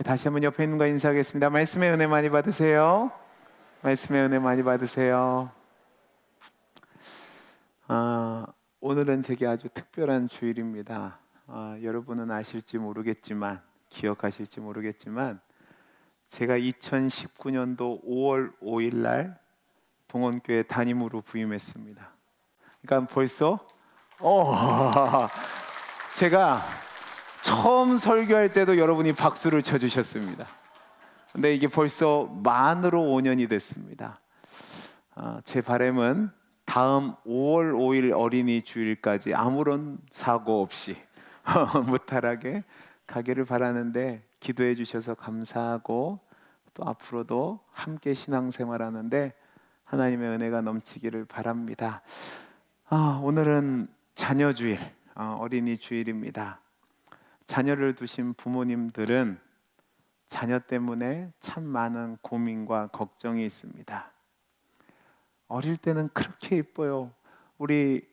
다시 한번 옆에 있는 거 인사하겠습니다. 말씀의 은혜 많이 받으세요. 말씀의 은혜 많이 받으세요. 아, 오늘은 제게 아주 특별한 주일입니다. 여러분은 아실지 모르겠지만, 기억하실지 모르겠지만, 제가 2019년도 5월 5일 날 동원교회 담임으로 부임했습니다. 그러니까 벌써 제가 처음 설교할 때도 여러분이 박수를 쳐주셨습니다. 근데 이게 벌써 만으로 5년이 됐습니다. 제 바람은 다음 5월 5일 어린이 주일까지 아무런 사고 없이 무탈하게 가기를 바라는데, 기도해 주셔서 감사하고 또 앞으로도 함께 신앙생활하는데 하나님의 은혜가 넘치기를 바랍니다. 오늘은 자녀 주일, 어린이 주일입니다. 자녀를 두신 부모님들은 자녀 때문에 참 많은 고민과 걱정이 있습니다. 어릴 때는 그렇게 예뻐요. 우리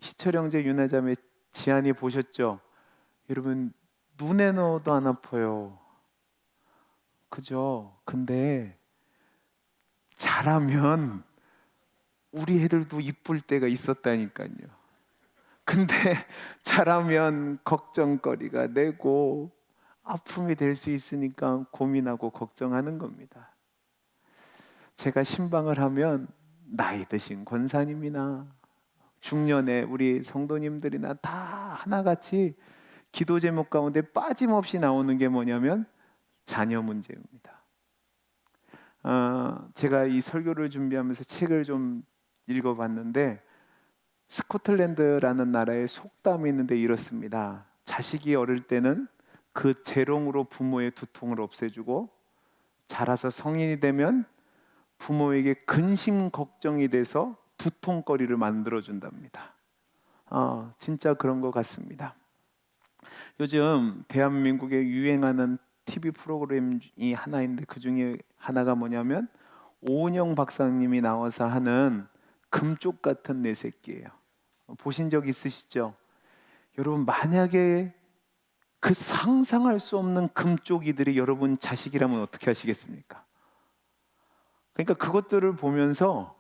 희철 형제 유나자매 지안이 보셨죠? 여러분, 눈에 넣어도 안 아파요. 그죠? 근데 자라면 우리 애들도 이쁠 때가 있었다니까요. 근데 자라면 걱정거리가 되고 아픔이 될 수 있으니까 고민하고 걱정하는 겁니다. 제가 신방을 하면 나이 드신 권사님이나 중년의 우리 성도님들이나 다 하나같이 기도 제목 가운데 빠짐없이 나오는 게 뭐냐면 자녀 문제입니다. 제가 이 설교를 준비하면서 책을 좀 읽어봤는데, 스코틀랜드라는 나라의 속담이 있는데 이렇습니다. 자식이 어릴 때는 그 재롱으로 부모의 두통을 없애주고, 자라서 성인이 되면 부모에게 근심 걱정이 돼서 두통거리를 만들어준답니다. 진짜 그런 것 같습니다. 요즘 대한민국에 유행하는 TV 프로그램이 하나 있는데, 그 중에 하나가 뭐냐면 오은영 박사님이 나와서 하는 금쪽 같은 내 새끼예요. 보신 적 있으시죠? 여러분, 만약에 그 상상할 수 없는 금쪽이들이 여러분 자식이라면 어떻게 하시겠습니까? 그러니까 그것들을 보면서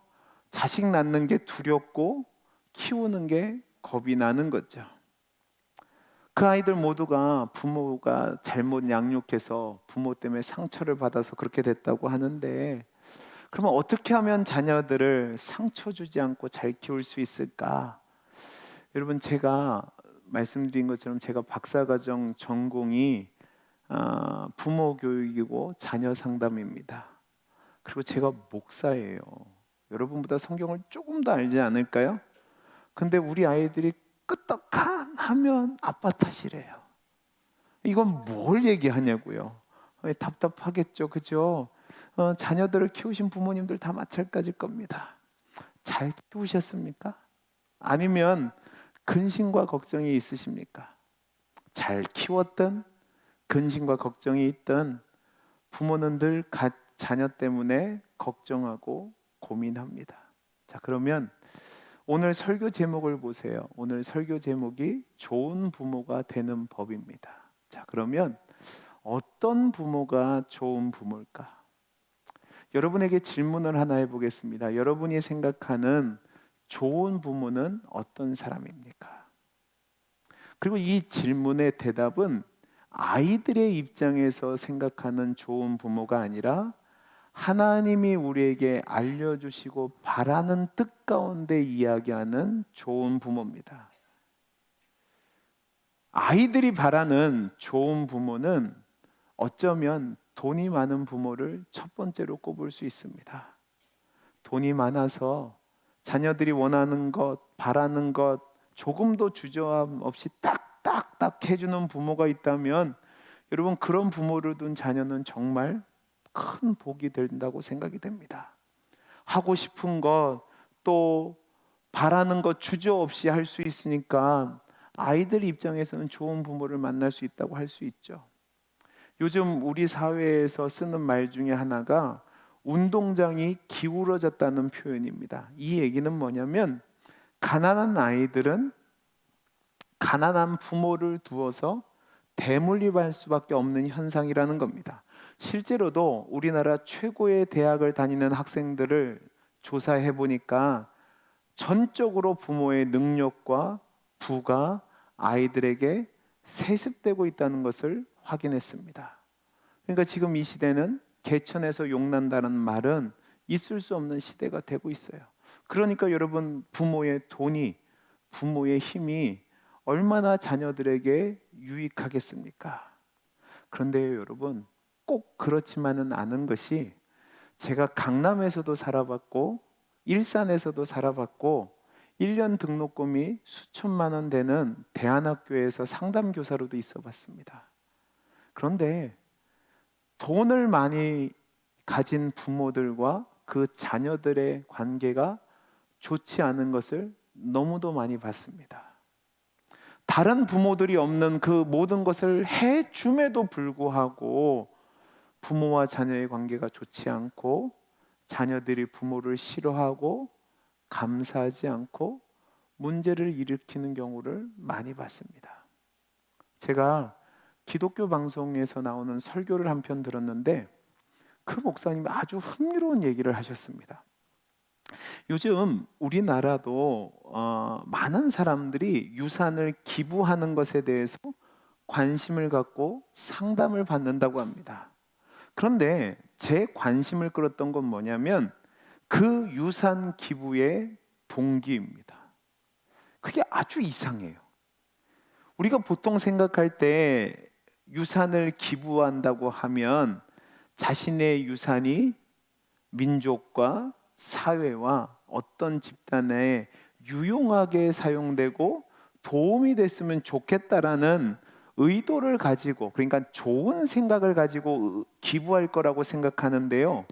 자식 낳는 게 두렵고 키우는 게 겁이 나는 거죠. 그 아이들 모두가 부모가 잘못 양육해서 부모 때문에 상처를 받아서 그렇게 됐다고 하는데, 그러면 어떻게 하면 자녀들을 상처 주지 않고 잘 키울 수 있을까? 여러분, 제가 말씀드린 것처럼 제가 박사과정 전공이 부모 교육이고 자녀 상담입니다. 그리고 제가 목사예요. 여러분보다 성경을 조금 더 알지 않을까요? 근데 우리 아이들이 끄떡한 하면 아빠 탓이래요. 이건 뭘 얘기하냐고요. 답답하겠죠, 그죠? 자녀들을 키우신 부모님들 다 마찬가지일 겁니다. 잘 키우셨습니까? 아니면 근심과 걱정이 있으십니까? 잘 키웠든 근심과 걱정이 있든 부모는 늘 자녀 때문에 걱정하고 고민합니다. 자, 그러면 오늘 설교 제목을 보세요. 오늘 설교 제목이 좋은 부모가 되는 법입니다. 자, 그러면 어떤 부모가 좋은 부모일까? 여러분에게 질문을 하나 해보겠습니다. 여러분이 생각하는 좋은 부모는 어떤 사람입니까? 그리고 이 질문의 대답은 아이들의 입장에서 생각하는 좋은 부모가 아니라 하나님이 우리에게 알려주시고 바라는 뜻 가운데 이야기하는 좋은 부모입니다. 아이들이 바라는 좋은 부모는 어쩌면 돈이 많은 부모를 첫 번째로 꼽을 수 있습니다. 돈이 많아서 자녀들이 원하는 것, 바라는 것 조금도 주저함 없이 딱딱딱 해주는 부모가 있다면, 여러분, 그런 부모를 둔 자녀는 정말 큰 복이 된다고 생각이 됩니다. 하고 싶은 것, 또 바라는 것 주저없이 할 수 있으니까 아이들 입장에서는 좋은 부모를 만날 수 있다고 할 수 있죠. 요즘 우리 사회에서 쓰는 말 중에 하나가 운동장이 기울어졌다는 표현입니다. 이 얘기는 뭐냐면, 가난한 아이들은 가난한 부모를 두어서 대물림할 수밖에 없는 현상이라는 겁니다. 실제로도 우리나라 최고의 대학을 다니는 학생들을 조사해 보니까 전적으로 부모의 능력과 부가 아이들에게 세습되고 있다는 것을 확인했습니다. 그러니까 지금 이 시대는 개천에서 용난다는 말은 있을 수 없는 시대가 되고 있어요. 그러니까 여러분, 부모의 돈이, 부모의 힘이 얼마나 자녀들에게 유익하겠습니까? 그런데요, 여러분, 꼭 그렇지만은 않은 것이, 제가 강남에서도 살아봤고 일산에서도 살아봤고 1년 등록금이 수천만 원 되는 대안학교에서 상담교사로도 있어 봤습니다. 그런데 돈을 많이 가진 부모들과 그 자녀들의 관계가 좋지 않은 것을 너무도 많이 봤습니다. 다른 부모들이 없는 그 모든 것을 해줌에도 불구하고 부모와 자녀의 관계가 좋지 않고, 자녀들이 부모를 싫어하고 감사하지 않고 문제를 일으키는 경우를 많이 봤습니다. 제가 기독교 방송에서 나오는 설교를 한 편 들었는데 그 목사님이 아주 흥미로운 얘기를 하셨습니다. 요즘 우리나라도 많은 사람들이 유산을 기부하는 것에 대해서 관심을 갖고 상담을 받는다고 합니다. 그런데 제 관심을 끌었던 건 뭐냐면 그 유산 기부의 동기입니다. 그게 아주 이상해요. 우리가 보통 생각할 때 유산을 기부한다고 하면 자신의 유산이 민족과 사회와 어떤 집단에 유용하게 사용되고 도움이 됐으면 좋겠다라는 의도를 가지고, 그러니까 좋은 생각을 가지고 기부할 거라고 생각하는데요.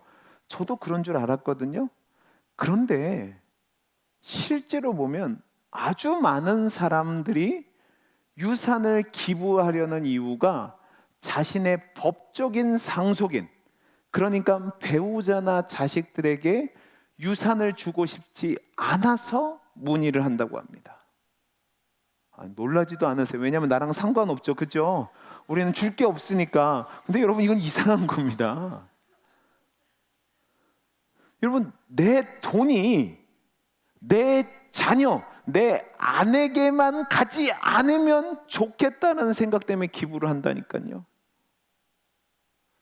저도 그런 줄 알았거든요. 그런데 실제로 보면 아주 많은 사람들이 유산을 기부하려는 이유가 자신의 법적인 상속인, 그러니까 배우자나 자식들에게 유산을 주고 싶지 않아서 문의를 한다고 합니다. 놀라지도 않으세요. 왜냐하면 나랑 상관없죠, 그죠? 우리는 줄 게 없으니까. 근데 여러분, 이건 이상한 겁니다. 여러분, 내 돈이 내 자녀, 내 아내에게만 가지 않으면 좋겠다는 생각 때문에 기부를 한다니까요.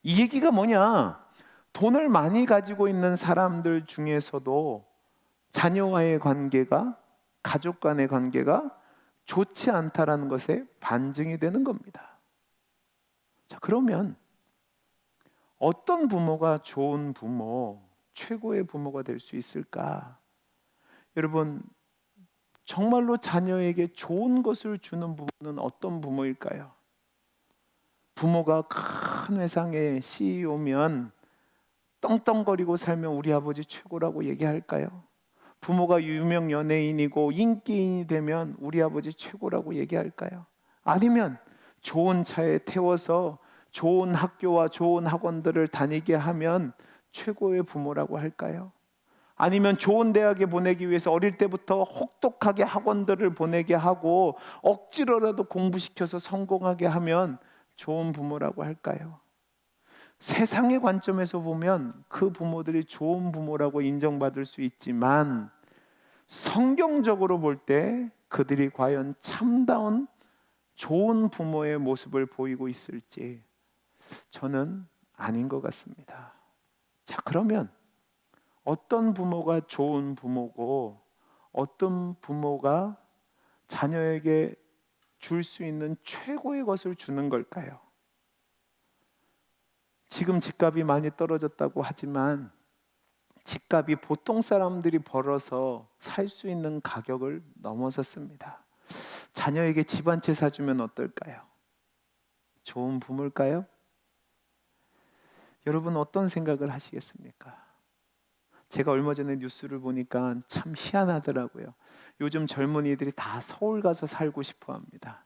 이 얘기가 뭐냐? 돈을 많이 가지고 있는 사람들 중에서도 자녀와의 관계가, 가족 간의 관계가 좋지 않다라는 것에 반증이 되는 겁니다. 자, 그러면 어떤 부모가 좋은 부모, 최고의 부모가 될 수 있을까? 여러분, 정말로 자녀에게 좋은 것을 주는 부모는 어떤 부모일까요? 부모가 큰 회사의 CEO면 떵떵거리고 살면 우리 아버지 최고라고 얘기할까요? 부모가 유명 연예인이고 인기인이 되면 우리 아버지 최고라고 얘기할까요? 아니면 좋은 차에 태워서 좋은 학교와 좋은 학원들을 다니게 하면 최고의 부모라고 할까요? 아니면 좋은 대학에 보내기 위해서 어릴 때부터 혹독하게 학원들을 보내게 하고 억지로라도 공부시켜서 성공하게 하면 좋은 부모라고 할까요? 세상의 관점에서 보면 그 부모들이 좋은 부모라고 인정받을 수 있지만 성경적으로 볼 때 그들이 과연 참다운 좋은 부모의 모습을 보이고 있을지 저는 아닌 것 같습니다. 자, 그러면 어떤 부모가 좋은 부모고 어떤 부모가 자녀에게 줄 수 있는 최고의 것을 주는 걸까요? 지금 집값이 많이 떨어졌다고 하지만 집값이 보통 사람들이 벌어서 살 수 있는 가격을 넘어섰습니다. 자녀에게 집 한 채 사주면 어떨까요? 좋은 부모일까요? 여러분, 어떤 생각을 하시겠습니까? 제가 얼마 전에 뉴스를 보니까 참 희한하더라고요. 요즘 젊은이들이 다 서울 가서 살고 싶어 합니다.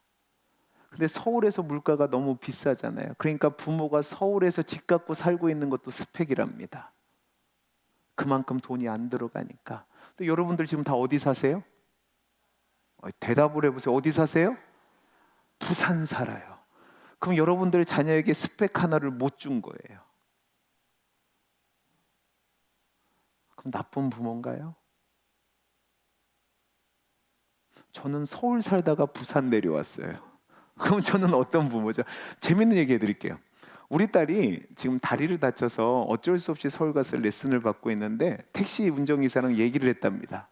근데 서울에서 물가가 너무 비싸잖아요. 그러니까 부모가 서울에서 집 갖고 살고 있는 것도 스펙이랍니다. 그만큼 돈이 안 들어가니까. 또 여러분들 지금 다 어디 사세요? 대답을 해보세요. 어디 사세요? 부산 살아요. 그럼 여러분들 자녀에게 스펙 하나를 못 준 거예요. 그럼 나쁜 부모인가요? 저는 서울 살다가 부산 내려왔어요. 그럼 저는 어떤 부모죠? 재밌는 얘기 해드릴게요. 우리 딸이 지금 다리를 다쳐서 어쩔 수 없이 서울 가서 레슨을 받고 있는데 택시 운전기사랑 얘기를 했답니다.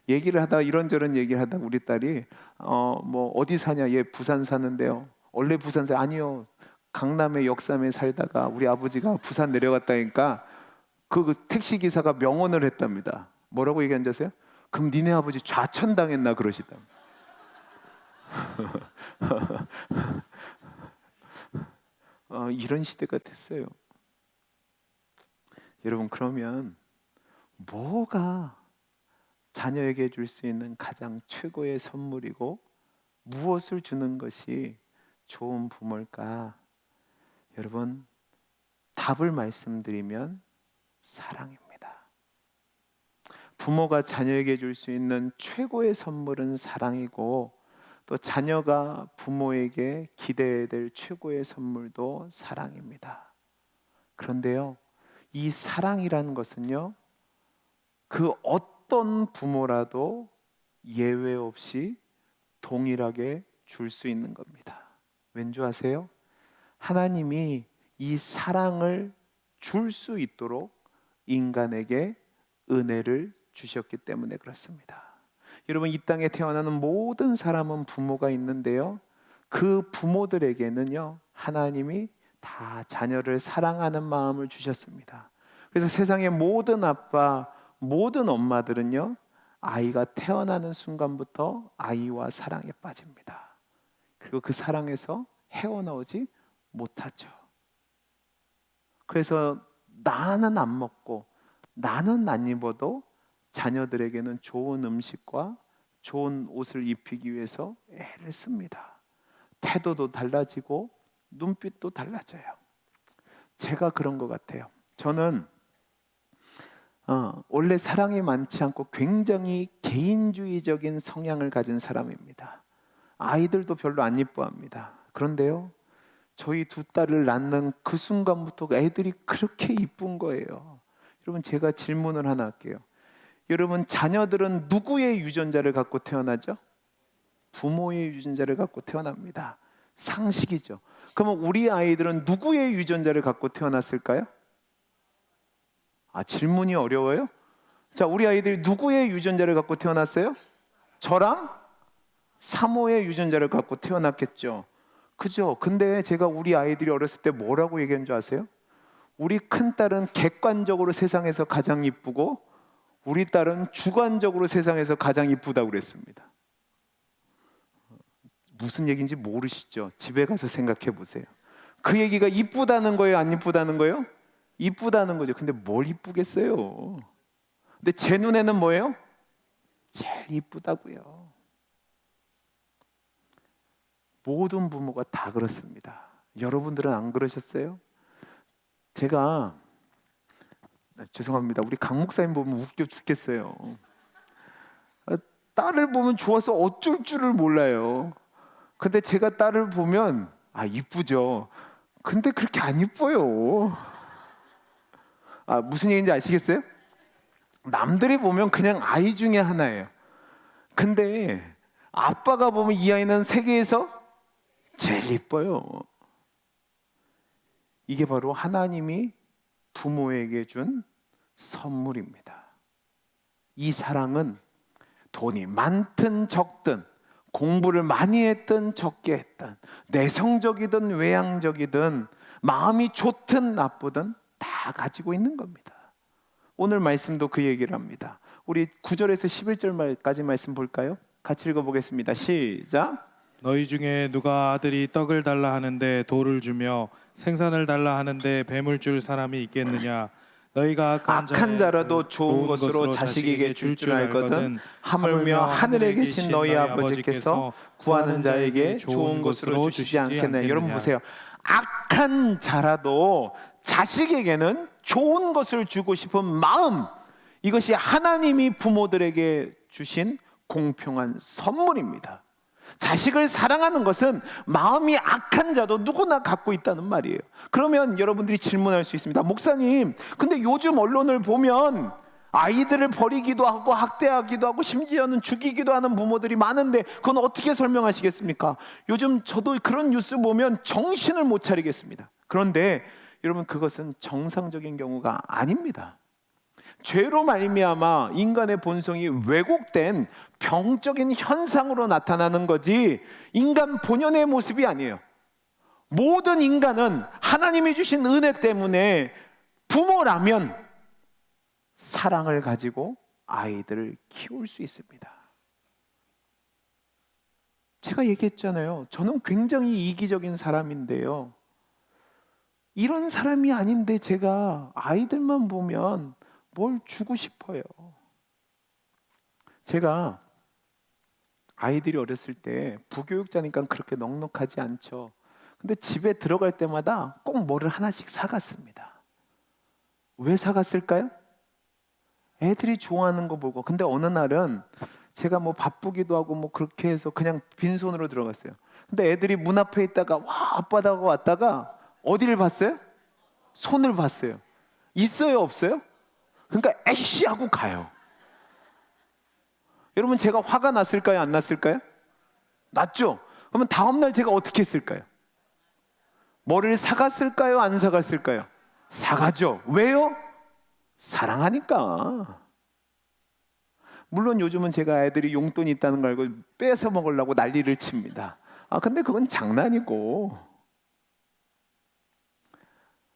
얘기를 하다가 이런저런 얘기를 하다가 우리 딸이 뭐 어디 사냐? 얘 부산 사는데요. 원래 부산 아니요. 강남의 역삼에 살다가 우리 아버지가 부산 내려갔다니까 그 택시 기사가 명언을 했답니다. 뭐라고 얘기한 줄 아세요? 그럼 니네 아버지 좌천당했나 그러시다. 이런 시대가 됐어요. 여러분, 그러면 뭐가 자녀에게 줄 수 있는 가장 최고의 선물이고 무엇을 주는 것이 좋은 부모일까? 여러분, 답을 말씀드리면 사랑입니다. 부모가 자녀에게 줄 수 있는 최고의 선물은 사랑이고, 또 자녀가 부모에게 기대해야 될 최고의 선물도 사랑입니다. 그런데요, 이 사랑이라는 것은요, 그 어떤 부모라도 예외 없이 동일하게 줄 수 있는 겁니다. 왠지 아세요? 하나님이 이 사랑을 줄 수 있도록 인간에게 은혜를 주셨기 때문에 그렇습니다. 여러분, 이 땅에 태어나는 모든 사람은 부모가 있는데요, 그 부모들에게는요, 하나님이 다 자녀를 사랑하는 마음을 주셨습니다. 그래서 세상의 모든 아빠, 모든 엄마들은요, 아이가 태어나는 순간부터 아이와 사랑에 빠집니다. 그리고 그 사랑에서 헤어나오지 못하죠. 그래서 나는 안 먹고 나는 안 입어도 자녀들에게는 좋은 음식과 좋은 옷을 입히기 위해서 애를 씁니다. 태도도 달라지고 눈빛도 달라져요. 제가 그런 것 같아요. 저는 원래 사랑이 많지 않고 굉장히 개인주의적인 성향을 가진 사람입니다. 아이들도 별로 안 이뻐합니다. 그런데요, 저희 두 딸을 낳는 그 순간부터 애들이 그렇게 이쁜 거예요. 여러분, 제가 질문을 하나 할게요. 여러분, 자녀들은 누구의 유전자를 갖고 태어나죠? 부모의 유전자를 갖고 태어납니다. 상식이죠. 그러면 우리 아이들은 누구의 유전자를 갖고 태어났을까요? 질문이 어려워요? 자, 우리 아이들이 누구의 유전자를 갖고 태어났어요? 저랑 사모의 유전자를 갖고 태어났겠죠. 그죠? 근데 제가 우리 아이들이 어렸을 때 뭐라고 얘기한 줄 아세요? 우리 큰딸은 객관적으로 세상에서 가장 이쁘고 우리 딸은 주관적으로 세상에서 가장 이쁘다고 그랬습니다. 무슨 얘기인지 모르시죠? 집에 가서 생각해 보세요. 그 얘기가 이쁘다는 거예요? 안 이쁘다는 거예요? 이쁘다는 거죠. 근데 뭘 이쁘겠어요? 근데 제 눈에는 뭐예요? 제일 이쁘다고요. 모든 부모가 다 그렇습니다. 여러분들은 안 그러셨어요? 제가 죄송합니다. 우리 강 목사님 보면 웃겨 죽겠어요. 딸을 보면 좋아서 어쩔 줄을 몰라요. 근데 제가 딸을 보면 이쁘죠. 근데 그렇게 안 이뻐요. 무슨 얘기인지 아시겠어요? 남들이 보면 그냥 아이 중에 하나예요. 근데 아빠가 보면 이 아이는 세계에서 제일 이뻐요. 이게 바로 하나님이 부모에게 준 선물입니다. 이 사랑은 돈이 많든 적든, 공부를 많이 했든 적게 했든, 내성적이든 외향적이든, 마음이 좋든 나쁘든 다 가지고 있는 겁니다. 오늘 말씀도 그 얘기를 합니다. 우리 9절에서 11절까지 말씀 볼까요? 같이 읽어보겠습니다. 시작. 너희 중에 누가 아들이 떡을 달라 하는데 돌을 주며 생선을 달라 하는데 뱀을 줄 사람이 있겠느냐? 너희가 악한 자라도 좋은 것으로 자식에게 줄 줄 알거든 하물며 하늘에 계신 너희 아버지께서 구하는 자에게 좋은 것으로 주시지 않겠느냐. 여러분 보세요. 악한 자라도 자식에게는 좋은 것을 주고 싶은 마음, 이것이 하나님이 부모들에게 주신 공평한 선물입니다. 자식을 사랑하는 것은 마음이 악한 자도 누구나 갖고 있다는 말이에요. 그러면 여러분들이 질문할 수 있습니다. 목사님, 근데 요즘 언론을 보면 아이들을 버리기도 하고 학대하기도 하고 심지어는 죽이기도 하는 부모들이 많은데 그건 어떻게 설명하시겠습니까? 요즘 저도 그런 뉴스 보면 정신을 못 차리겠습니다. 그런데 여러분, 그것은 정상적인 경우가 아닙니다. 죄로 말미암아 인간의 본성이 왜곡된 병적인 현상으로 나타나는 거지 인간 본연의 모습이 아니에요. 모든 인간은 하나님이 주신 은혜 때문에 부모라면 사랑을 가지고 아이들을 키울 수 있습니다. 제가 얘기했잖아요. 저는 굉장히 이기적인 사람인데요. 이런 사람이 아닌데 제가 아이들만 보면 뭘 주고 싶어요. 제가 아이들이 어렸을 때 부교육자니까 그렇게 넉넉하지 않죠. 근데 집에 들어갈 때마다 꼭 뭐를 하나씩 사갔습니다. 왜 사갔을까요? 애들이 좋아하는 거 보고. 근데 어느 날은 제가 뭐 바쁘기도 하고 뭐 그렇게 해서 그냥 빈손으로 들어갔어요. 근데 애들이 문 앞에 있다가 와 아빠다고 왔다가 어디를 봤어요? 손을 봤어요. 있어요, 없어요? 그러니까 에이씨 하고 가요. 여러분, 제가 화가 났을까요, 안 났을까요? 났죠? 그러면 다음날 제가 어떻게 했을까요? 뭐를 사갔을까요, 안 사갔을까요? 사가죠. 왜요? 사랑하니까. 물론 요즘은 제가 애들이 용돈이 있다는 걸 알고 뺏어 먹으려고 난리를 칩니다. 근데 그건 장난이고,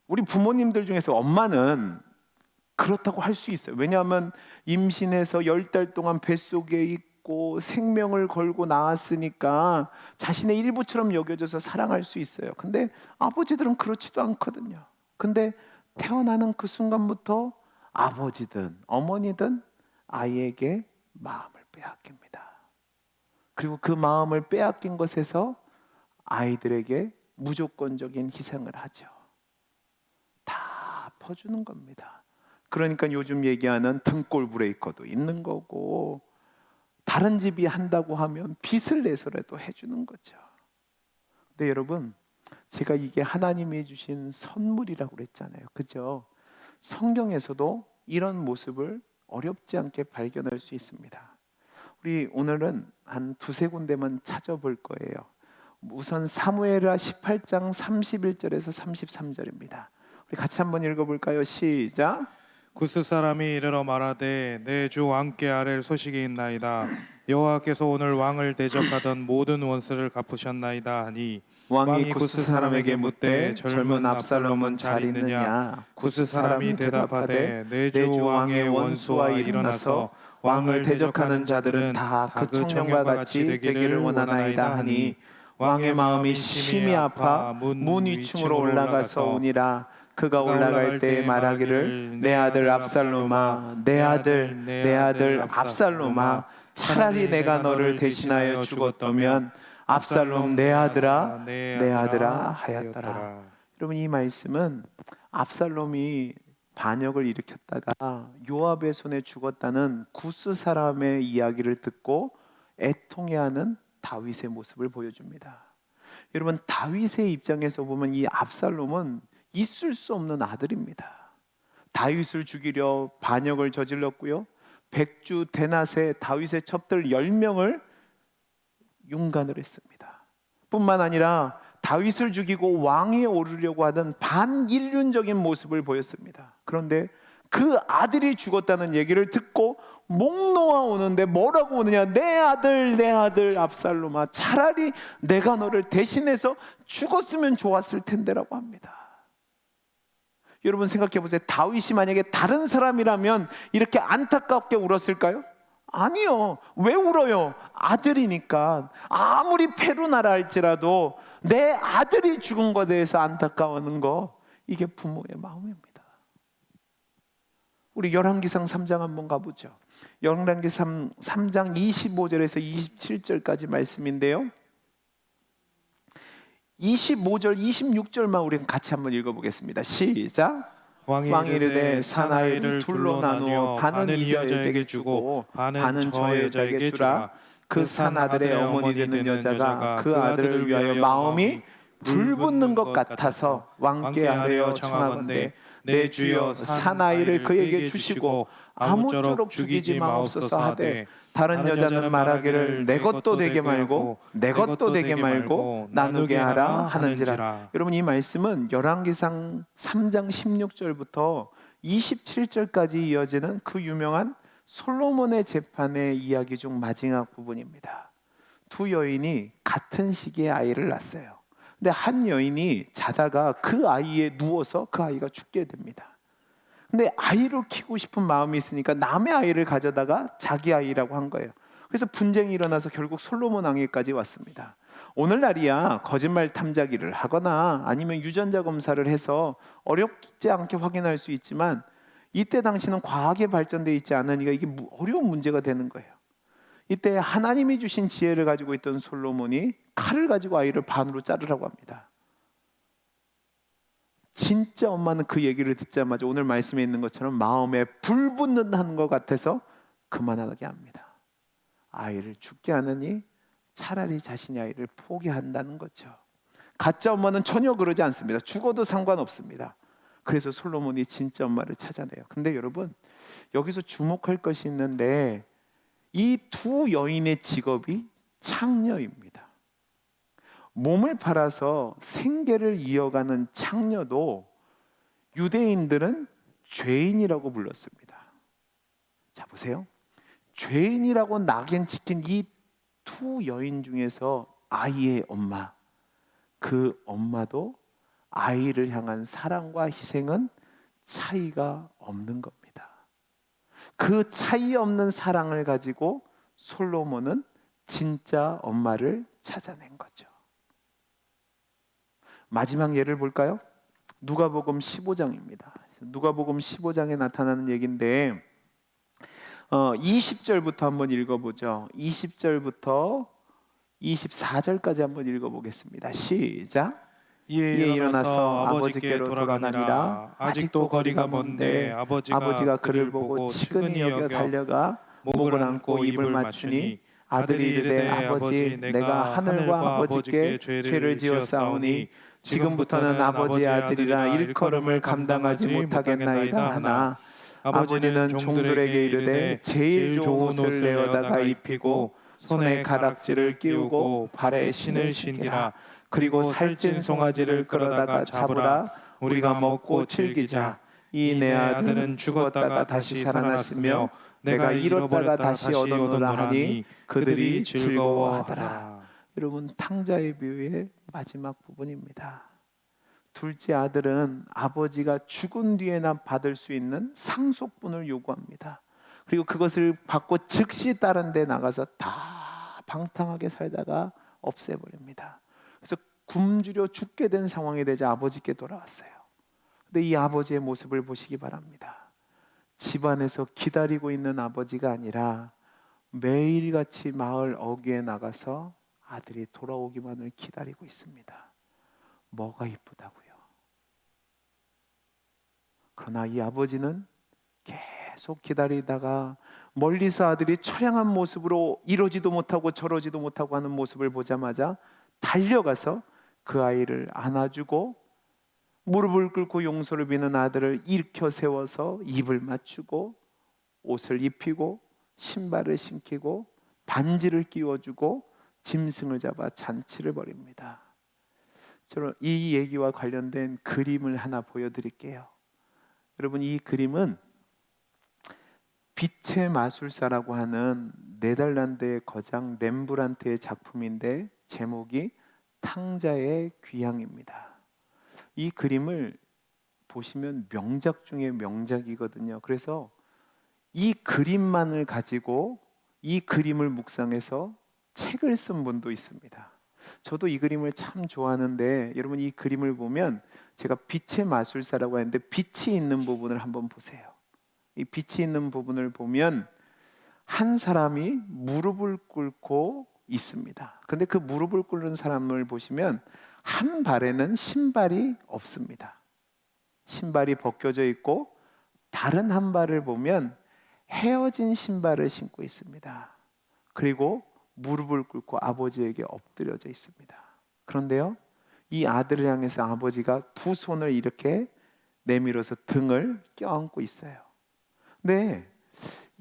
우리 부모님들 중에서 엄마는 그렇다고 할 수 있어요. 왜냐하면 임신해서 10달 동안 뱃속에 있고 생명을 걸고 나왔으니까 자신의 일부처럼 여겨져서 사랑할 수 있어요. 근데 아버지들은 그렇지도 않거든요. 근데 태어나는 그 순간부터 아버지든 어머니든 아이에게 마음을 빼앗깁니다. 그리고 그 마음을 빼앗긴 것에서 아이들에게 무조건적인 희생을 하죠. 다 퍼주는 겁니다. 그러니까 요즘 얘기하는 등골 브레이커도 있는 거고, 다른 집이 한다고 하면 빚을 내서라도 해주는 거죠. 근데 여러분, 제가 이게 하나님이 주신 선물이라고 그랬잖아요. 그죠? 성경에서도 이런 모습을 어렵지 않게 발견할 수 있습니다. 우리 오늘은 한 두세 군데만 찾아볼 거예요. 우선 사무엘하 18장 31절에서 33절입니다. 우리 같이 한번 읽어볼까요? 시작. 구스 사람이 이르러 말하되 내 주 왕께 아랠 소식이 있나이다. 여호와께서 오늘 왕을 대적하던 모든 원수를 갚으셨나이다 하니, 왕이 구스 사람에게 묻되 젊은 압살롬은 잘 있느냐? 구스 사람이 대답하되 내 주 왕의 원수와 일어나서 왕을 대적하는 자들은 다 그 청년과 같이 되기를 원하나이다 하니, 왕의 마음이 심히 아파 문 위층으로 올라가서 오니라. 그가 올라갈 때 말하기를 내 아들 압살롬아, 내 아들, 내 아들 압살롬아, 차라리 내가 너를 대신하여 죽었다면 압살롬 내 아들아, 내 아들아 하였더라. 여러분, 이 말씀은 압살롬이 반역을 일으켰다가 요압의 손에 죽었다는 구스 사람의 이야기를 듣고 애통해하는 다윗의 모습을 보여줍니다. 여러분, 다윗의 입장에서 보면 이 압살롬은 있을 수 없는 아들입니다. 다윗을 죽이려 반역을 저질렀고요, 백주 대낮에 다윗의 첩들 10명을 융간을 했습니다. 뿐만 아니라 다윗을 죽이고 왕위에 오르려고 하던 반인륜적인 모습을 보였습니다. 그런데 그 아들이 죽었다는 얘기를 듣고 목 놓아 오는데 뭐라고 오느냐? 내 아들 압살롬아, 차라리 내가 너를 대신해서 죽었으면 좋았을 텐데라고 합니다. 여러분 생각해 보세요. 다윗이 만약에 다른 사람이라면 이렇게 안타깝게 울었을까요? 아니요. 왜 울어요? 아들이니까. 아무리 페루나라 할지라도 내 아들이 죽은 것에 대해서 안타까워하는 거, 이게 부모의 마음입니다. 우리 열왕기상 3장 한번 가보죠. 열왕기상 3장 25절에서 27절까지 말씀인데요, 25절, 26절만 우리 같이 한번 읽어보겠습니다. 시작. 왕이 이르되 사나이를 둘로 나누어 반은 이 여자에게 주고 반은 저 여자에게 주라. 그 산 아들의 어머니 되는 여자가 그 아들을 위하여 마음이 불붙는 것 같아서 왕께 아뢰어 청하건대 내 주여 사나이를 그에게 주시고 아무쪼록 죽이지 마옵소서 하되 다른 여자는 말하기를 내 것도 되게 말고 내 것도 되게 말고 나누게 하라 하는지라. 여러분, 이 말씀은 열왕기상 3장 16절부터 27절까지 이어지는 그 유명한 솔로몬의 재판의 이야기 중 마지막 부분입니다. 두 여인이 같은 시기에 아이를 낳았어요. 근데 한 여인이 자다가 그 아이에 누워서 그 아이가 죽게 됩니다. 근데 아이를 키우고 싶은 마음이 있으니까 남의 아이를 가져다가 자기 아이라고 한 거예요. 그래서 분쟁이 일어나서 결국 솔로몬 왕위까지 왔습니다. 오늘날이야 거짓말 탐지기를 하거나 아니면 유전자 검사를 해서 어렵지 않게 확인할 수 있지만 이때 당시는 과학이 발전되어 있지 않으니까 이게 어려운 문제가 되는 거예요. 이때 하나님이 주신 지혜를 가지고 있던 솔로몬이 칼을 가지고 아이를 반으로 자르라고 합니다. 진짜 엄마는 그 얘기를 듣자마자 오늘 말씀에 있는 것처럼 마음에 불 붙는다는 것 같아서 그만하게 합니다. 아이를 죽게 하느니 차라리 자신의 아이를 포기한다는 거죠. 가짜 엄마는 전혀 그러지 않습니다. 죽어도 상관없습니다. 그래서 솔로몬이 진짜 엄마를 찾아내요. 근데 여러분, 여기서 주목할 것이 있는데 이 두 여인의 직업이 창녀입니다. 몸을 팔아서 생계를 이어가는 창녀도 유대인들은 죄인이라고 불렀습니다. 자, 보세요. 죄인이라고 낙인 찍힌 이 두 여인 중에서 아이의 엄마, 그 엄마도 아이를 향한 사랑과 희생은 차이가 없는 겁니다. 그 차이 없는 사랑을 가지고 솔로몬은 진짜 엄마를 찾아낸 거죠. 마지막 예를 볼까요? 누가복음 15장입니다. 누가복음 15장에 나타나는 얘기인데 20절부터 한번 읽어보죠. 20절부터 24절까지 한번 읽어보겠습니다. 시작. 이에 일어나서 아버지께로 돌아가니라. 아직도 거리가 먼데 아버지가 그를 보고 치근히 여겨 달려가 목을 안고 입을 맞추니 아들이 이르되 아버지 내가 하늘과 아버지께 죄를 지었사오니 지금부터는 아버지의 아들이라 일컬음을 감당하지 못하겠나이다 하나 아버지는 종들에게 이르되 제일 좋은 옷을 내어다가 입히고 손에 가락지를 끼우고 발에 신을 신기라. 그리고 살찐 송아지를 끌어다가 잡으라. 우리가 먹고 즐기자. 이 내 아들은 죽었다가 다시 살아났으며 내가 잃었다가 다시 얻었노라 하니 그들이 즐거워하더라. 여러분, 탕자의 비유의 마지막 부분입니다. 둘째 아들은 아버지가 죽은 뒤에나 받을 수 있는 상속분을 요구합니다. 그리고 그것을 받고 즉시 다른 데 나가서 다 방탕하게 살다가 없애버립니다. 그래서 굶주려 죽게 된 상황이 되자 아버지께 돌아왔어요. 근데 이 아버지의 모습을 보시기 바랍니다. 집안에서 기다리고 있는 아버지가 아니라 매일같이 마을 어귀에 나가서 아들이 돌아오기만을 기다리고 있습니다. 뭐가 이쁘다고요? 그러나 이 아버지는 계속 기다리다가 멀리서 아들이 처량한 모습으로 이러지도 못하고 저러지도 못하고 하는 모습을 보자마자 달려가서 그 아이를 안아주고 무릎을 꿇고 용서를 비는 아들을 일으켜 세워서 입을 맞추고 옷을 입히고 신발을 신기고 반지를 끼워주고 짐승을 잡아 잔치를 벌입니다. 저는 이 얘기와 관련된 그림을 하나 보여드릴게요. 여러분, 이 그림은 빛의 마술사라고 하는 네덜란드의 거장 렘브란트의 작품인데 제목이 탕자의 귀향입니다. 이 그림을 보시면 명작 중에 명작이거든요. 그래서 이 그림만을 가지고 이 그림을 묵상해서 책을 쓴 분도 있습니다. 저도 이 그림을 참 좋아하는데 여러분, 이 그림을 보면 제가 빛의 마술사라고 했는데 빛이 있는 부분을 한번 보세요. 이 빛이 있는 부분을 보면 한 사람이 무릎을 꿇고 있습니다. 근데 그 무릎을 꿇는 사람을 보시면 한 발에는 신발이 없습니다. 신발이 벗겨져 있고 다른 한 발을 보면 헤어진 신발을 신고 있습니다. 그리고 무릎을 꿇고 아버지에게 엎드려져 있습니다. 그런데요, 이 아들을 향해서 아버지가 두 손을 이렇게 내밀어서 등을 껴안고 있어요. 네,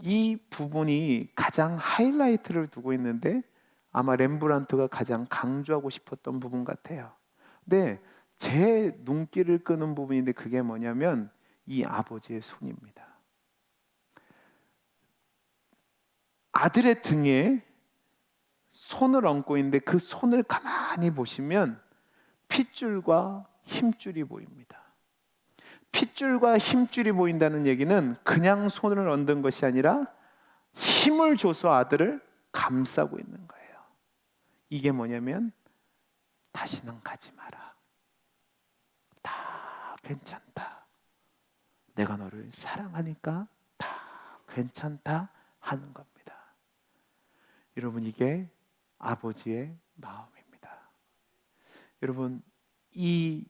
이 부분이 가장 하이라이트를 두고 있는데 아마 렘브란트가 가장 강조하고 싶었던 부분 같아요. 네, 제 눈길을 끄는 부분인데 그게 뭐냐면 이 아버지의 손입니다. 아들의 등에 손을 얹고 있는데 그 손을 가만히 보시면 핏줄과 힘줄이 보입니다. 핏줄과 힘줄이 보인다는 얘기는 그냥 손을 얹은 것이 아니라 힘을 줘서 아들을 감싸고 있는 거예요. 이게 뭐냐면 다시는 가지 마라. 다 괜찮다. 내가 너를 사랑하니까 다 괜찮다 하는 겁니다. 여러분, 이게 아버지의 마음입니다. 여러분, 이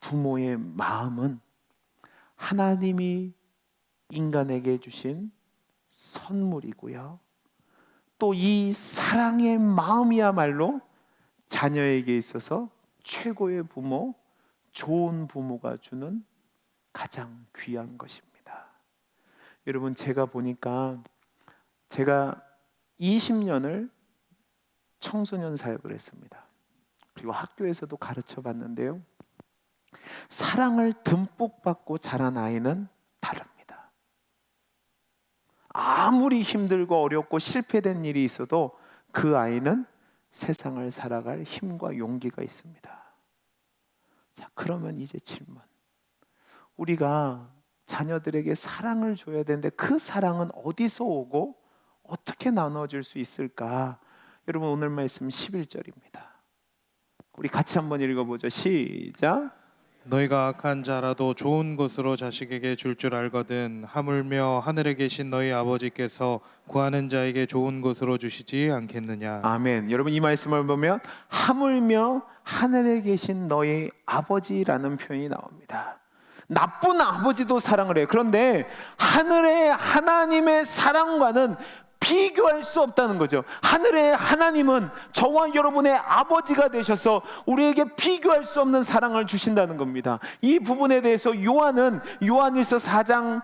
부모의 마음은 하나님이 인간에게 주신 선물이고요. 또 이 사랑의 마음이야말로 자녀에게 있어서 최고의 부모, 좋은 부모가 주는 가장 귀한 것입니다. 여러분, 제가 보니까 제가 20년을 청소년 사역을 했습니다. 그리고 학교에서도 가르쳐 봤는데요, 사랑을 듬뿍 받고 자란 아이는 다릅니다. 아무리 힘들고 어렵고 실패된 일이 있어도 그 아이는 세상을 살아갈 힘과 용기가 있습니다. 자, 그러면 이제 질문. 우리가 자녀들에게 사랑을 줘야 되는데 그 사랑은 어디서 오고 어떻게 나눠줄 수 있을까? 여러분, 오늘 말씀 11절입니다. 우리 같이 한번 읽어보죠. 시작. 너희가 악한 자라도 좋은 것으로 자식에게 줄 줄 알거든 하물며 하늘에 계신 너희 아버지께서 구하는 자에게 좋은 것으로 주시지 않겠느냐. 아멘. 여러분, 이 말씀을 보면 하물며 하늘에 계신 너희 아버지라는 표현이 나옵니다. 나쁜 아버지도 사랑을 해요. 그런데 하늘의 하나님의 사랑과는 비교할 수 없다는 거죠. 하늘의 하나님은 저와 여러분의 아버지가 되셔서 우리에게 비교할 수 없는 사랑을 주신다는 겁니다. 이 부분에 대해서 요한은 요한일서 4장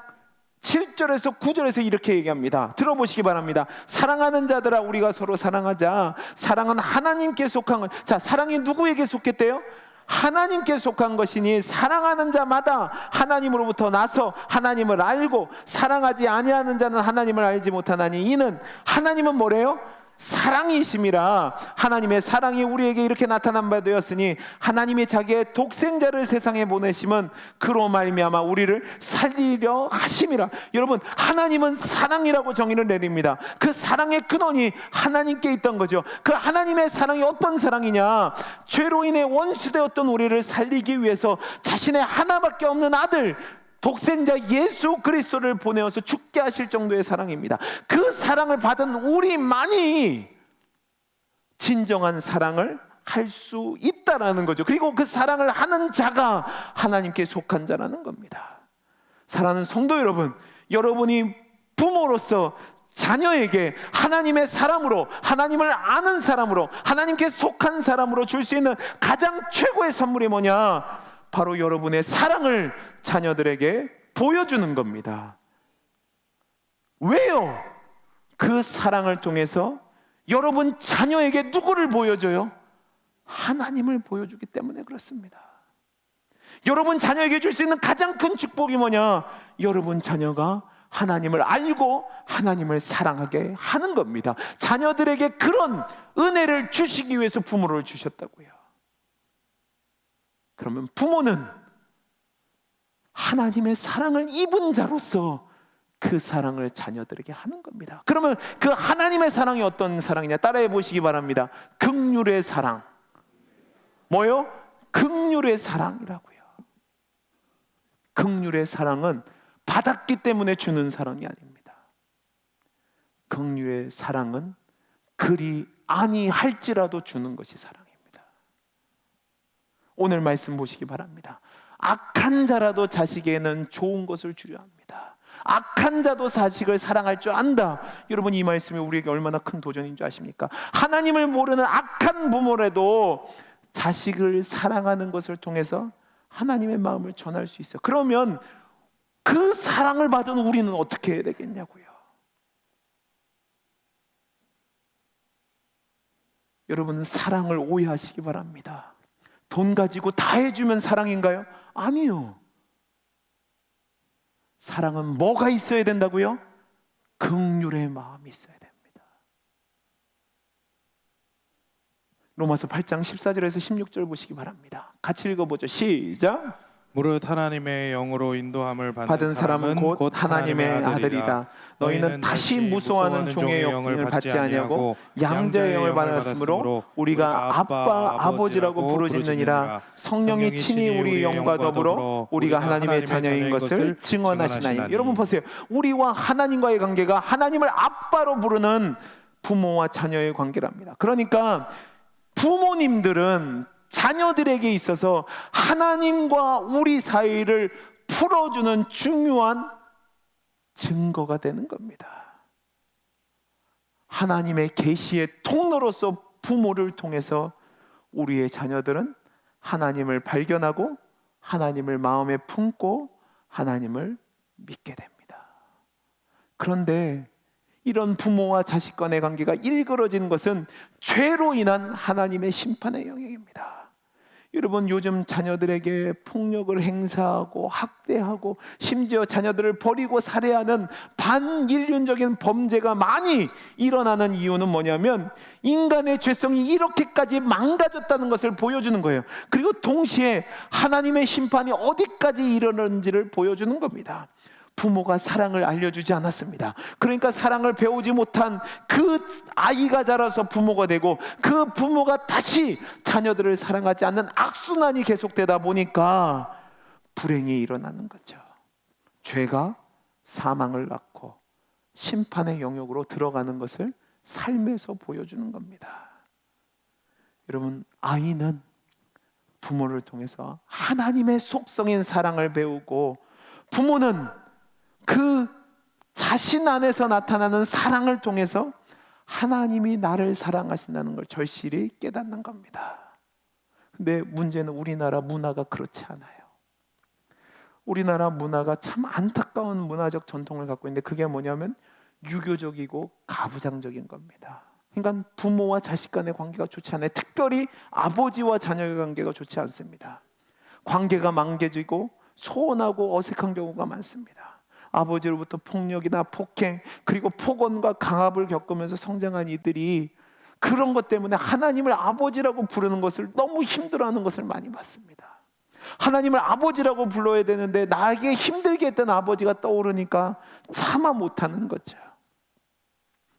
7절에서 9절에서 이렇게 얘기합니다. 들어보시기 바랍니다. 사랑하는 자들아, 우리가 서로 사랑하자. 사랑은 하나님께 속한 것. 자, 사랑이 누구에게 속했대요? 하나님께 속한 것이니 사랑하는 자마다 하나님으로부터 나서 하나님을 알고 사랑하지 아니하는 자는 하나님을 알지 못하나니 이는 하나님은 뭐래요? 사랑이심이라. 하나님의 사랑이 우리에게 이렇게 나타난 바 되었으니 하나님이 자기의 독생자를 세상에 보내심은 그로 말미암아 우리를 살리려 하심이라. 여러분, 하나님은 사랑이라고 정의를 내립니다. 그 사랑의 근원이 하나님께 있던 거죠. 그 하나님의 사랑이 어떤 사랑이냐? 죄로 인해 원수되었던 우리를 살리기 위해서 자신의 하나밖에 없는 아들 독생자 예수 그리스도를 보내어서 죽게 하실 정도의 사랑입니다. 그 사랑을 받은 우리만이 진정한 사랑을 할 수 있다라는 거죠. 그리고 그 사랑을 하는 자가 하나님께 속한 자라는 겁니다. 사랑하는 성도 여러분, 여러분이 부모로서 자녀에게 하나님의 사람으로, 하나님을 아는 사람으로, 하나님께 속한 사람으로 줄 수 있는 가장 최고의 선물이 뭐냐? 바로 여러분의 사랑을 자녀들에게 보여주는 겁니다. 왜요? 그 사랑을 통해서 여러분 자녀에게 누구를 보여줘요? 하나님을 보여주기 때문에 그렇습니다. 여러분 자녀에게 줄 수 있는 가장 큰 축복이 뭐냐? 여러분 자녀가 하나님을 알고 하나님을 사랑하게 하는 겁니다. 자녀들에게 그런 은혜를 주시기 위해서 부모를 주셨다고요. 그러면 부모는 하나님의 사랑을 입은 자로서 그 사랑을 자녀들에게 하는 겁니다. 그러면 그 하나님의 사랑이 어떤 사랑이냐? 따라해 보시기 바랍니다. 긍휼의 사랑. 뭐요? 긍휼의 사랑이라고요. 긍휼의 사랑은 받았기 때문에 주는 사랑이 아닙니다. 긍휼의 사랑은 그리 아니할지라도 주는 것이 사랑입니다. 오늘 말씀 보시기 바랍니다. 악한 자라도 자식에게는 좋은 것을 주려 합니다. 악한 자도 자식을 사랑할 줄 안다. 여러분, 이 말씀이 우리에게 얼마나 큰 도전인 줄 아십니까? 하나님을 모르는 악한 부모라도 자식을 사랑하는 것을 통해서 하나님의 마음을 전할 수 있어요. 그러면 그 사랑을 받은 우리는 어떻게 해야 되겠냐고요. 여러분, 사랑을 오해하시기 바랍니다. 돈 가지고 다 해주면 사랑인가요? 아니요. 사랑은 뭐가 있어야 된다고요? 긍휼의 마음이 있어야 됩니다. 로마서 8장 14절에서 16절 보시기 바랍니다. 같이 읽어보죠. 시작. 무릇 하나님의 영으로 인도함을 받은 사람은 곧 하나님의 아들이다. 너희는 다시 무소하는 종의 영을 받지 아니하고 양자의 영을 받았으므로 우리가 아빠 아버지라고 부르짖느니라. 성령이 친히 우리 영과 더불어 우리가 하나님의 자녀인 것을 증언하시나니. 여러분 보세요. 우리와 하나님과의 관계가 하나님을 아빠로 부르는 부모와 자녀의 관계랍니다. 그러니까 부모님들은 자녀들에게 있어서 하나님과 우리 사이를 풀어주는 중요한 증거가 되는 겁니다. 하나님의 계시의 통로로서 부모를 통해서 우리의 자녀들은 하나님을 발견하고 하나님을 마음에 품고 하나님을 믿게 됩니다. 그런데 이런 부모와 자식 간의 관계가 일그러진 것은 죄로 인한 하나님의 심판의 영역입니다. 여러분, 요즘 자녀들에게 폭력을 행사하고 학대하고 심지어 자녀들을 버리고 살해하는 반인륜적인 범죄가 많이 일어나는 이유는 뭐냐면 인간의 죄성이 이렇게까지 망가졌다는 것을 보여주는 거예요. 그리고 동시에 하나님의 심판이 어디까지 이르는지를 보여주는 겁니다. 부모가 사랑을 알려주지 않았습니다. 그러니까 사랑을 배우지 못한 그 아이가 자라서 부모가 되고 그 부모가 다시 자녀들을 사랑하지 않는 악순환이 계속되다 보니까 불행이 일어나는 거죠. 죄가 사망을 낳고 심판의 영역으로 들어가는 것을 삶에서 보여주는 겁니다. 여러분, 아이는 부모를 통해서 하나님의 속성인 사랑을 배우고 부모는 그 자신 안에서 나타나는 사랑을 통해서 하나님이 나를 사랑하신다는 걸 절실히 깨닫는 겁니다. 근데 문제는 우리나라 문화가 그렇지 않아요. 우리나라 문화가 참 안타까운 문화적 전통을 갖고 있는데 그게 뭐냐면 유교적이고 가부장적인 겁니다. 그러니까 부모와 자식 간의 관계가 좋지 않아요. 특별히 아버지와 자녀의 관계가 좋지 않습니다. 관계가 망개지고 소원하고 어색한 경우가 많습니다. 아버지로부터 폭력이나 폭행 그리고 폭언과 강압을 겪으면서 성장한 이들이 그런 것 때문에 하나님을 아버지라고 부르는 것을 너무 힘들어하는 것을 많이 봤습니다. 하나님을 아버지라고 불러야 되는데 나에게 힘들게 했던 아버지가 떠오르니까 차마 못하는 거죠.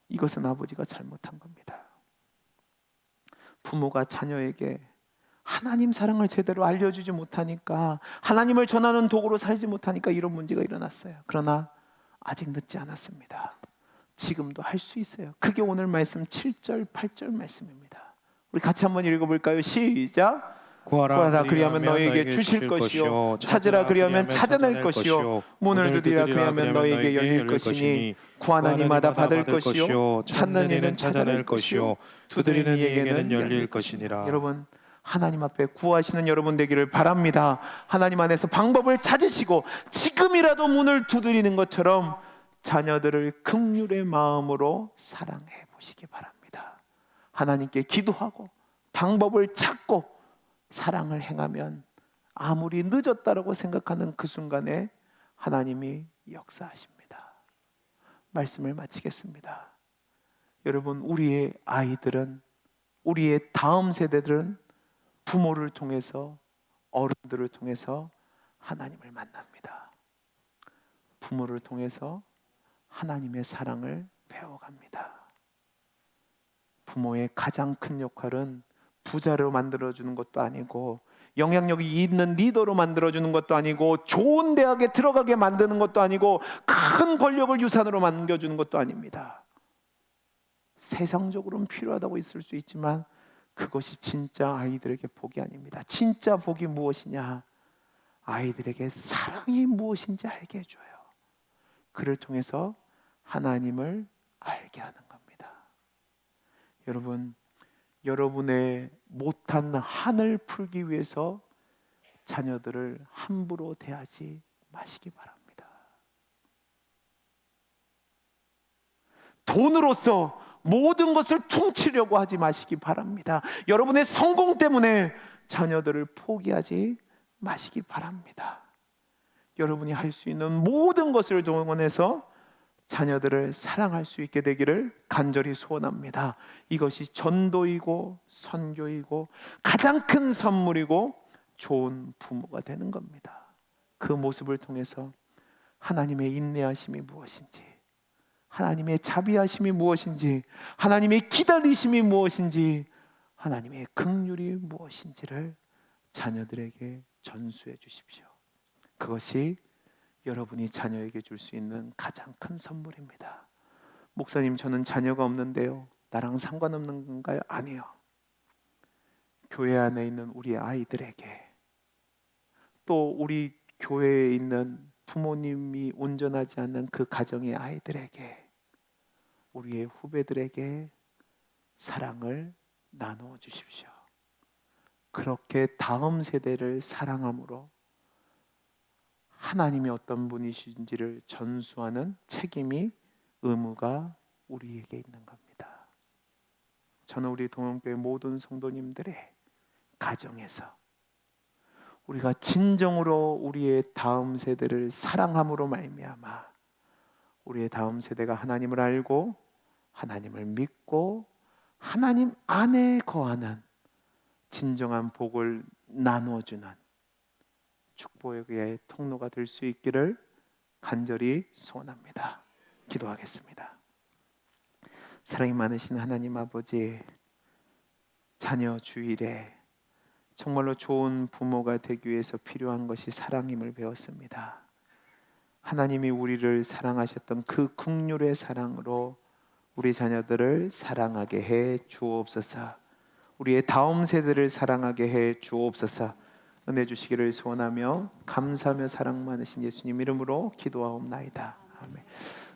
이것은 아버지가 잘못한 겁니다. 부모가 자녀에게 하나님 사랑을 제대로 알려주지 못하니까 하나님을 전하는 도구로 살지 못하니까 이런 문제가 일어났어요. 그러나 아직 늦지 않았습니다. 지금도 할 수 있어요. 그게 오늘 말씀 7절 8절 말씀입니다. 우리 같이 한번 읽어볼까요? 시작. 구하라 그리하면 너희에게 주실 것이요 찾으라 그리하면 찾아낼 것이요 문을 두드리라 그리하면 너희에게 열릴 것이니 구하는 이마다 받을 것이요 찾는 이는 찾아낼 것이요 두드리는 이에게는 열릴 것이니라. 여러분, 하나님 앞에 구하시는 여러분 되기를 바랍니다. 하나님 안에서 방법을 찾으시고 지금이라도 문을 두드리는 것처럼 자녀들을 긍휼의 마음으로 사랑해 보시기 바랍니다. 하나님께 기도하고 방법을 찾고 사랑을 행하면 아무리 늦었다라고 생각하는 그 순간에 하나님이 역사하십니다. 말씀을 마치겠습니다. 여러분, 우리의 아이들은, 우리의 다음 세대들은 부모를 통해서, 어른들을 통해서 하나님을 만납니다. 부모를 통해서 하나님의 사랑을 배워갑니다. 부모의 가장 큰 역할은 부자로 만들어주는 것도 아니고 영향력이 있는 리더로 만들어주는 것도 아니고 좋은 대학에 들어가게 만드는 것도 아니고 큰 권력을 유산으로 남겨주는 것도 아닙니다. 세상적으로는 필요하다고 있을 수 있지만 그것이 진짜 아이들에게 복이 아닙니다. 진짜 복이 무엇이냐? 아이들에게 사랑이 무엇인지 알게 해줘요. 그를 통해서 하나님을 알게 하는 겁니다. 여러분, 여러분의 못한 한을 풀기 위해서 자녀들을 함부로 대하지 마시기 바랍니다. 돈으로서 모든 것을 퉁치려고 하지 마시기 바랍니다. 여러분의 성공 때문에 자녀들을 포기하지 마시기 바랍니다. 여러분이 할 수 있는 모든 것을 동원해서 자녀들을 사랑할 수 있게 되기를 간절히 소원합니다. 이것이 전도이고 선교이고 가장 큰 선물이고 좋은 부모가 되는 겁니다. 그 모습을 통해서 하나님의 인내하심이 무엇인지, 하나님의 자비하심이 무엇인지, 하나님의 기다리심이 무엇인지, 하나님의 긍휼이 무엇인지를 자녀들에게 전수해 주십시오. 그것이 여러분이 자녀에게 줄 수 있는 가장 큰 선물입니다. 목사님, 저는 자녀가 없는데요, 나랑 상관없는 건가요? 아니요. 교회 안에 있는 우리 아이들에게, 또 우리 교회에 있는 부모님이 온전하지 않는 그 가정의 아이들에게, 우리의 후배들에게 사랑을 나누어 주십시오. 그렇게 다음 세대를 사랑함으로 하나님이 어떤 분이신지를 전수하는 책임이, 의무가 우리에게 있는 겁니다. 저는 우리 동영교회 모든 성도님들의 가정에서 우리가 진정으로 우리의 다음 세대를 사랑함으로 말미암아 우리의 다음 세대가 하나님을 알고 하나님을 믿고 하나님 안에 거하는 진정한 복을 나누어주는 축복의 통로가 될 수 있기를 간절히 소원합니다. 기도하겠습니다. 사랑이 많으신 하나님 아버지, 자녀 주일에 정말로 좋은 부모가 되기 위해서 필요한 것이 사랑임을 배웠습니다. 하나님이 우리를 사랑하셨던 그 긍휼의 사랑으로 우리 자녀들을 사랑하게 해 주옵소서. 우리의 다음 세대를 사랑하게 해 주옵소서. 은혜 주시기를 소원하며 감사하며 사랑 많으신 예수님 이름으로 기도하옵나이다. 아멘.